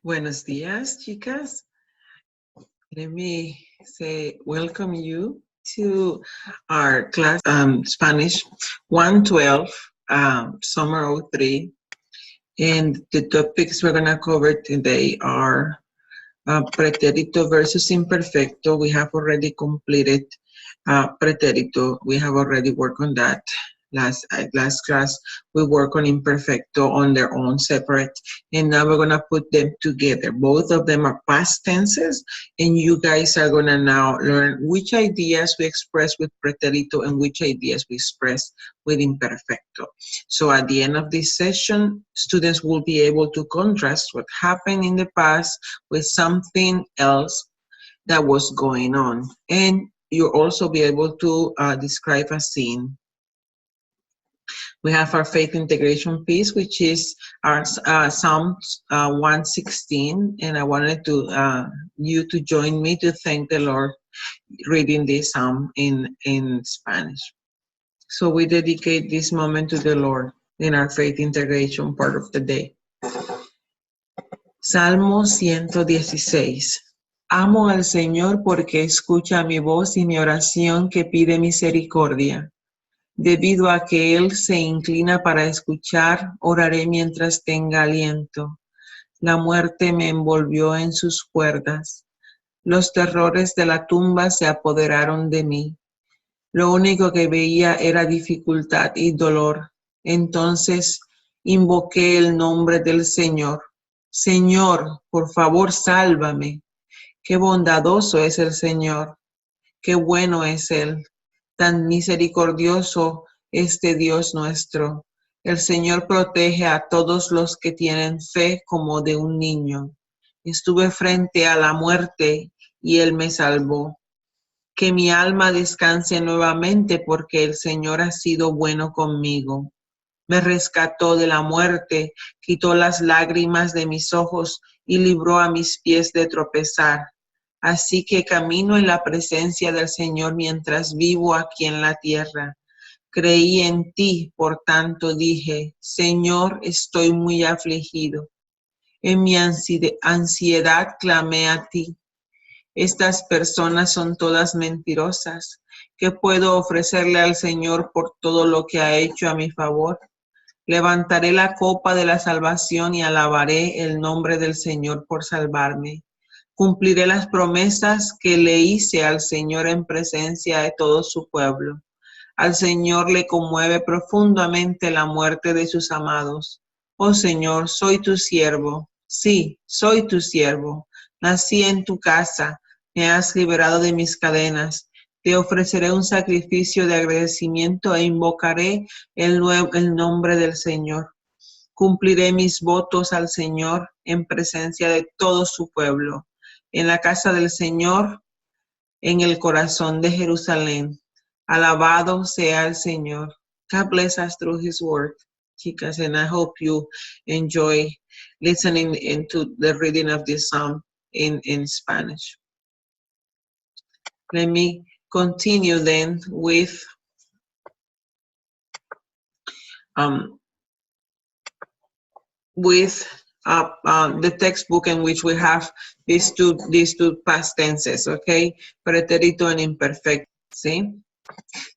Buenos días, chicas. Let me say welcome you to our class Spanish 112, Summer 03. And the topics we're going to cover today are pretérito versus imperfecto. We have already completed pretérito. We have already worked on that. Last class, we work on imperfecto on their own separate, and now we're gonna put them together. Both of them are past tenses, and you guys are gonna now learn which ideas we express with pretérito and which ideas we express with imperfecto. So at the end of this session, students will be able to contrast what happened in the past with something else that was going on, and you'll also be able to describe a scene. We have our faith integration piece, which is our Psalms 116, and I wanted you to join me to thank the Lord reading this psalm in Spanish. So we dedicate this moment to the Lord in our faith integration part of the day. Salmo 116. Amo al Señor porque escucha mi voz y mi oración que pide misericordia. Debido a que Él se inclina para escuchar, oraré mientras tenga aliento. La muerte me envolvió en sus cuerdas. Los terrores de la tumba se apoderaron de mí. Lo único que veía era dificultad y dolor. Entonces invoqué el nombre del Señor. Señor, por favor, sálvame. Qué bondadoso es el Señor. Qué bueno es Él. Tan misericordioso este Dios nuestro. El Señor protege a todos los que tienen fe como de un niño. Estuve frente a la muerte y Él me salvó. Que mi alma descanse nuevamente porque el Señor ha sido bueno conmigo. Me rescató de la muerte, quitó las lágrimas de mis ojos y libró a mis pies de tropezar. Así que camino en la presencia del Señor mientras vivo aquí en la tierra. Creí en ti, por tanto dije, Señor, estoy muy afligido. En mi ansiedad clamé a ti. Estas personas son todas mentirosas. ¿Qué puedo ofrecerle al Señor por todo lo que ha hecho a mi favor? Levantaré la copa de la salvación y alabaré el nombre del Señor por salvarme. Cumpliré las promesas que le hice al Señor en presencia de todo su pueblo. Al Señor le conmueve profundamente la muerte de sus amados. Oh Señor, soy tu siervo. Sí, soy tu siervo. Nací en tu casa. Me has liberado de mis cadenas. Te ofreceré un sacrificio de agradecimiento e invocaré el nombre del Señor. Cumpliré mis votos al Señor en presencia de todo su pueblo. En la casa del Señor, en el corazón de Jerusalén. Alabado sea el Señor. God bless us through His word, chicas, and I hope you enjoy listening into the reading of this psalm in Spanish. Let me continue then with the textbook in which we have these two past tenses, okay? Pretérito and imperfecto, see?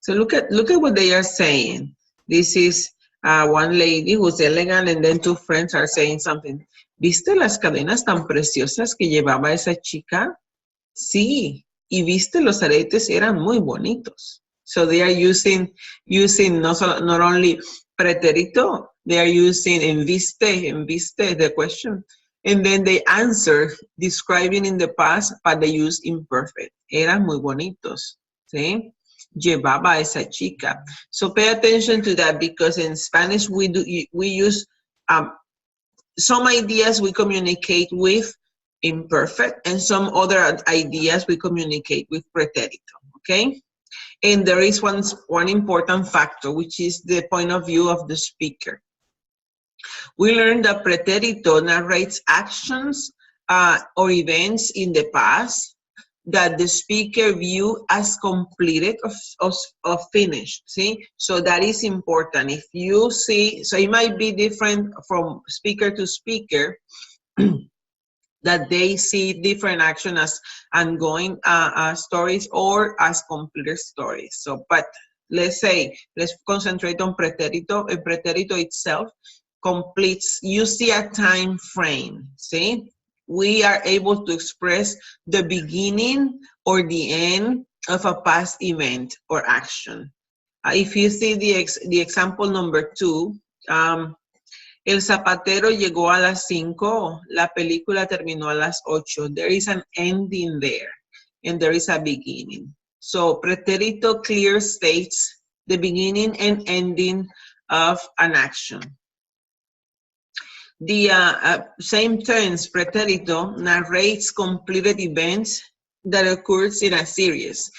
So look at what they are saying. This is one lady who's elegant, and then two friends are saying something. ¿Viste las cadenas tan preciosas que llevaba esa chica? Sí. Y viste los aretes, eran muy bonitos. So they are using not only pretérito, they are using en viste, the question. And then they answer, describing in the past, but they use imperfect. Eran muy bonitos, ¿sí? Llevaba a esa chica. So pay attention to that, because in Spanish we use some ideas we communicate with imperfect, and some other ideas we communicate with pretérito, okay? And there is one important factor, which is the point of view of the speaker. We learned that pretérito narrates actions or events in the past that the speaker view as completed or finished, see? So that is important. If you see, so it might be different from speaker to speaker, that they see different action as ongoing stories or as completed stories. So, but let's concentrate on pretérito. A pretérito itself completes, you see a time frame, see? We are able to express the beginning or the end of a past event or action. If you see the example number 2, el zapatero llegó a las 5, la película terminó a las 8. There is an ending there, and there is a beginning. So, pretérito clear states the beginning and ending of an action. The same tense, pretérito, narrates completed events that occurs in a series.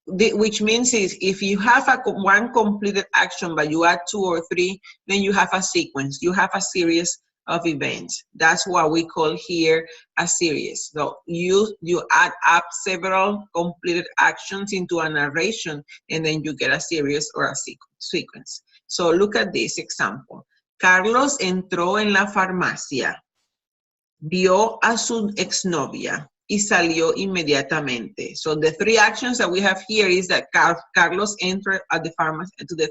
Which means is if you have one completed action but you add 2 or 3, then you have a sequence. You have a series of events. That's what we call here a series. So you add up several completed actions into a narration, and then you get a series or a sequence. So look at this example. Carlos entró en la farmacia, vio a su exnovia y salió inmediatamente. So the 3 actions that we have here is that Carlos entered at the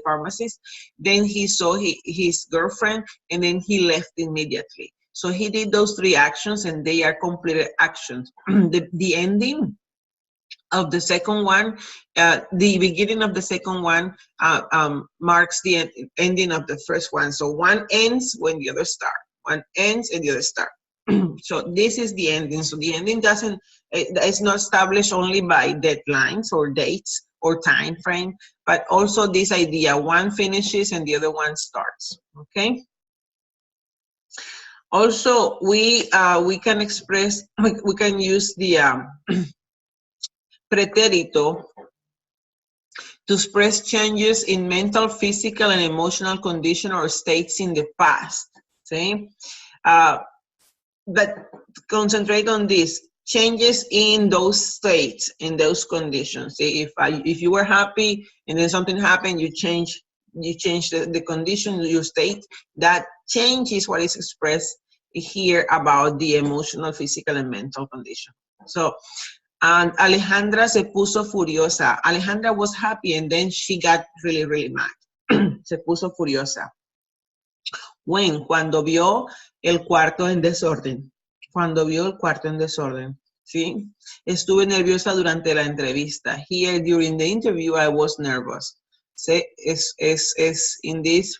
pharmacist, then he saw his girlfriend, and then he left immediately. So he did those 3 actions, and they are completed actions. The ending of the second one, the beginning of the second one marks the ending of the first one. So one ends when the other starts. One ends and the other starts. So this is the ending. So the ending it's not established only by deadlines or dates or time frame, but also this idea, one finishes and the other one starts, okay? Also, we can express, we can use the pretérito to express changes in mental, physical, and emotional condition or states in the past, see? But concentrate on this, changes in those states, in those conditions. See, if you were happy and then something happened, you change the condition, your state. That change is what is expressed here about the emotional, physical, and mental condition. So, and Alejandra se puso furiosa. Alejandra was happy and then she got really, really mad. Se puso furiosa. When, cuando vio el cuarto en desorden. Cuando vio el cuarto en desorden. ¿Sí? Estuve nerviosa durante la entrevista. Here, during the interview, I was nervous. ¿Sí? Es in this.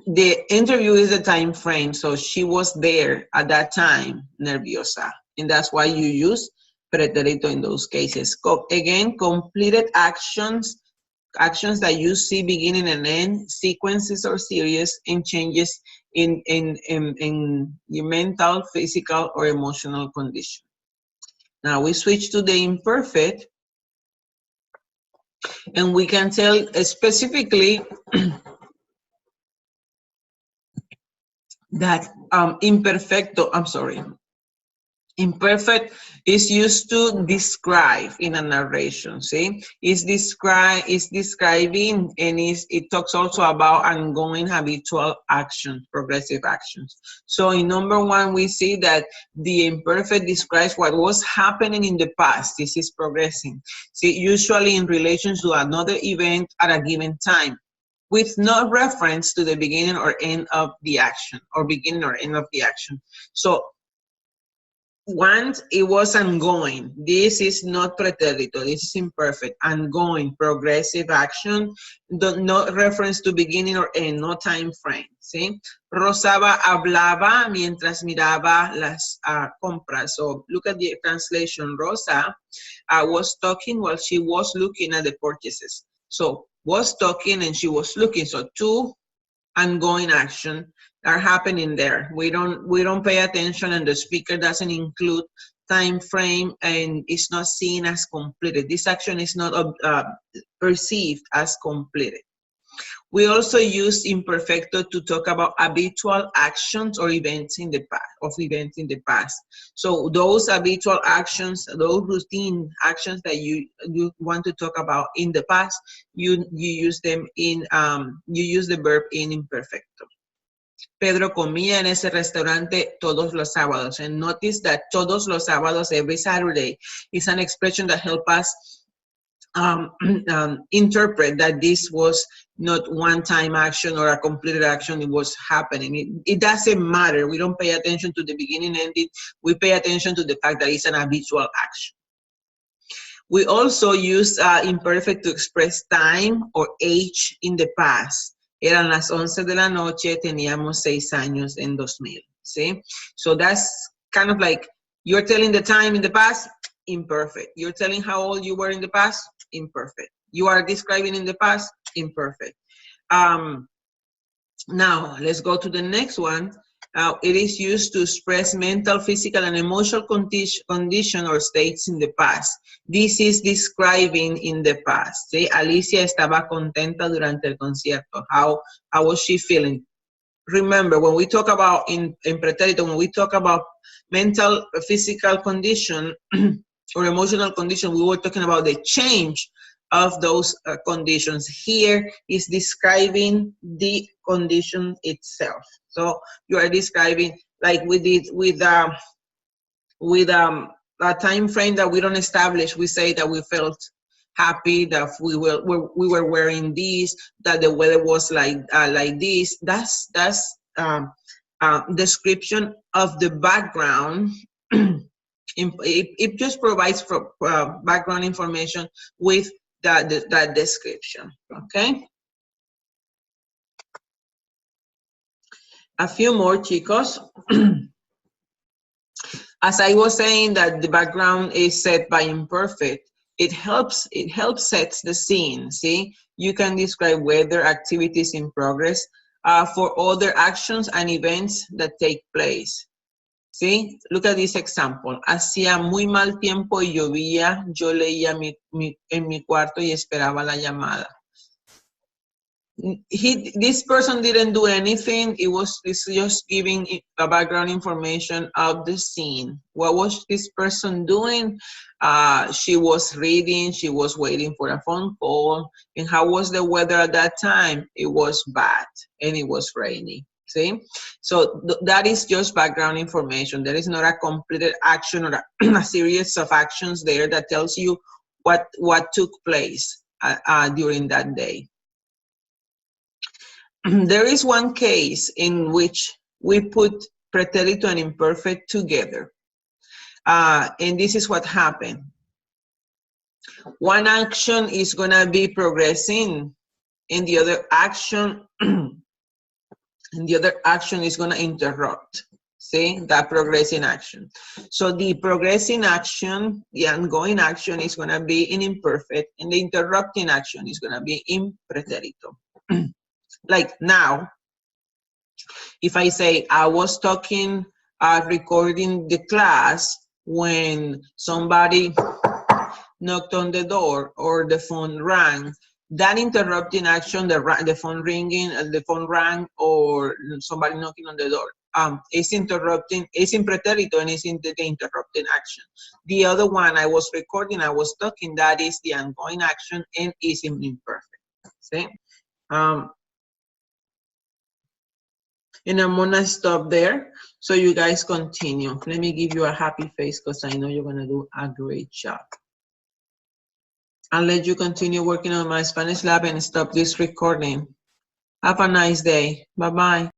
The interview is the time frame, so she was there at that time, nerviosa. And that's why you use pretérito in those cases. Again, completed actions that you see beginning and end, sequences or series, and changes in your mental, physical, or emotional condition. Now we switch to the imperfect, and we can tell specifically that imperfect is used to describe in a narration, see? It's describing, and it talks also about ongoing habitual actions, progressive actions. So in number 1, we see that the imperfect describes what was happening in the past. This is progressing. See, usually in relation to another event at a given time, with no reference to the beginning or end of the action, or beginning or end of the action. So once it was ongoing. This is not pretérito. This is imperfect. Ongoing, progressive action. No reference to beginning or end, no time frame. ¿Sí? Rosaba hablaba mientras miraba las compras. So look at the translation. Rosa was talking while she was looking at the purchases. So was talking and she was looking. So 2 ongoing action are happening there. We don't pay attention, and the speaker doesn't include time frame, and it's not seen as completed. This action is not perceived as completed. We also use imperfecto to talk about habitual actions or events in the past. So those habitual actions, those routine actions that you want to talk about in the past, you use them in you use the verb in imperfecto. Pedro comía en ese restaurante todos los sábados. And notice that todos los sábados, every Saturday, is an expression that helps us interpret that this was not one-time action or a completed action. It was happening. It doesn't matter. We don't pay attention to the beginning and ending. We pay attention to the fact that it's an habitual action. We also use imperfect to express time or age in the past. Eran las 11 de la noche, teníamos 6 años en 2000. See? So that's kind of like, you're telling the time in the past, imperfect. You're telling how old you were in the past, imperfect. You are describing in the past, imperfect. Now, let's go to the next one. It is used to express mental, physical, and emotional condition or states in the past. This is describing in the past. ¿Sí? Alicia estaba contenta durante el concierto. How was she feeling? Remember, when we talk about in pretérito, when we talk about mental, physical condition or emotional condition, we were talking about the change of those conditions. Here is describing the condition itself. So you are describing, like we did with a time frame that we don't establish. We say that we felt happy, that we were wearing this, that the weather was like this. That's description of the background. It just provides for background information with that description. Okay. A few more, chicos. As I was saying that the background is set by imperfect, it helps set the scene. See, you can describe weather, activities in progress, for other actions and events that take place. See, look at this example. Hacía muy mal tiempo y llovía. Yo leía en mi cuarto y esperaba la llamada. This person didn't do anything. It's just giving a background information of the scene. What was this person doing? She was reading. She was waiting for a phone call. And how was the weather at that time? It was bad and it was rainy. See? So that is just background information. There is not a completed action or a series of actions there that tells you what took place during that day. There is one case in which we put pretérito and imperfect together. And this is what happened. One action is going to be progressing, and the other action is going to interrupt. See, that progressing action. So the progressing action, the ongoing action is going to be in imperfect, and the interrupting action is going to be in pretérito. Like now, if I say I was talking, recording the class when somebody knocked on the door or the phone rang, that interrupting action, the phone ringing, the phone rang, or somebody knocking on the door, is interrupting, is in pretérito and is in the interrupting action. The other one, I was recording, I was talking, that is the ongoing action and is in imperfect. See? And I'm gonna stop there so you guys continue. Let me give you a happy face because I know you're gonna do a great job. I'll let you continue working on my Spanish lab and stop this recording. Have a nice day. Bye-bye.